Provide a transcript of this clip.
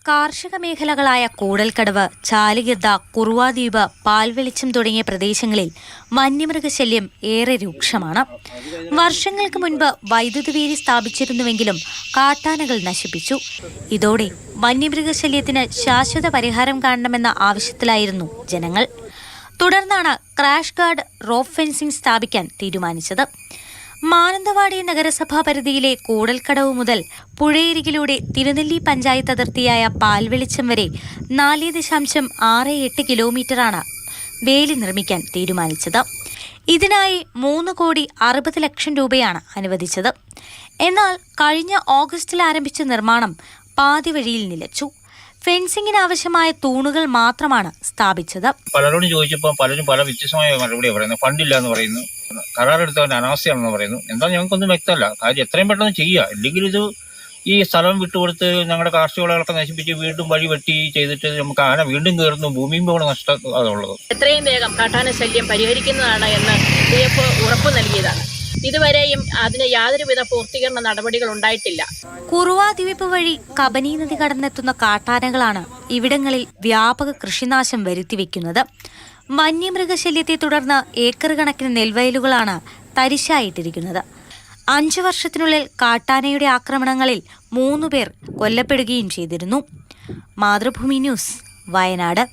കാർഷിക മേഖലകളായ കൂടൽക്കടവ്, ചാലിഗിർദ, കുറുവാദ്വീപ്, പാൽവെളിച്ചം തുടങ്ങിയ പ്രദേശങ്ങളിൽ വന്യമൃഗശല്യം ഏറെ രൂക്ഷമാണ്. വർഷങ്ങൾക്ക് മുൻപ് വൈദ്യുതി വേലി സ്ഥാപിച്ചിരുന്നുവെങ്കിലും കാട്ടാനകൾ നശിപ്പിച്ചു. ഇതോടെ വന്യമൃഗശല്യത്തിന് ശാശ്വത പരിഹാരം കാണണമെന്ന ആവശ്യത്തിലായിരുന്നു ജനങ്ങൾ. തുടർന്നാണ് ക്രാഷ് ഗാർഡ് റോപ്പ് ഫെൻസിംഗ് സ്ഥാപിക്കാൻ തീരുമാനിച്ചത്. മാനന്തവാടി നഗരസഭാ പരിധിയിലെ കൂടൽക്കടവ് മുതൽ പുഴയരികിലൂടെ തിരുനെല്ലി പഞ്ചായത്ത് അതിർത്തിയായ പാൽവെളിച്ചം വരെ 4.68 കിലോമീറ്ററാണ് വേലി നിർമ്മിക്കാൻ തീരുമാനിച്ചത്. ഇതിനായി 3,60 ലക്ഷം രൂപയാണ് അനുവദിച്ചത്. എന്നാൽ കഴിഞ്ഞ ഓഗസ്റ്റിൽ ആരംഭിച്ച നിർമ്മാണം പാതി വഴിയിൽ നിലച്ചു. ഫെൻസിംഗിന് ആവശ്യമായ തൂണുകൾ മാത്രമാണ് സ്ഥാപിച്ചത്. പലരോടും ചോദിച്ചപ്പോൾ പലരും പല വ്യത്യസ്തമായ മറുപടിയാണ് പറയുന്നത്. ഫണ്ടില്ല എന്ന് പറയുന്നു, കരാറെടുത്തവന്റെ അനാവസ്ഥയാണെന്ന് പറയുന്നു. എന്താ ഞങ്ങൾക്കൊന്നും വ്യക്തമല്ല. കാര്യം എത്രയും പെട്ടെന്ന് ചെയ്യുക. ഇല്ലെങ്കിൽ ഇത് ഈ സ്ഥലം വിട്ടുകൊടുത്ത് ഞങ്ങളുടെ കാർഷിക വിളകളൊക്കെ നശിപ്പിച്ച് വീണ്ടും വഴി വെട്ടി ചെയ്തിട്ട് നമുക്ക് ആന വീണ്ടും കയറുന്നു, ഭൂമിയും പോകണ നഷ്ടം അതുള്ളത്. എത്രയും വേഗം കാട്ടാന ശല്യം പരിഹരിക്കുന്നതാണ് എന്ന് DF ഉറപ്പു നൽകിയതാണ്. ഇതുവരെയും അതിന് യാതൊരുവിധ പൂർത്തീകരണ നടപടികൾ ഉണ്ടായിട്ടില്ല. കുറുവാദ്വീപ് വഴി കബനി നദി കടന്നെത്തുന്ന കാട്ടാനകളാണ് ഇവിടങ്ങളിൽ വ്യാപക കൃഷിനാശം വരുത്തിവെക്കുന്നത്. വന്യമൃഗശല്യത്തെ തുടർന്ന് ഏക്കർ കണക്കിന് നെൽവയലുകളാണ് തരിശായിട്ടിരിക്കുന്നത്. 5 വർഷത്തിനുള്ളിൽ കാട്ടാനയുടെ ആക്രമണങ്ങളിൽ 3 പേർ കൊല്ലപ്പെടുകയും ചെയ്തിരുന്നു. മാതൃഭൂമി ന്യൂസ്, വയനാട്.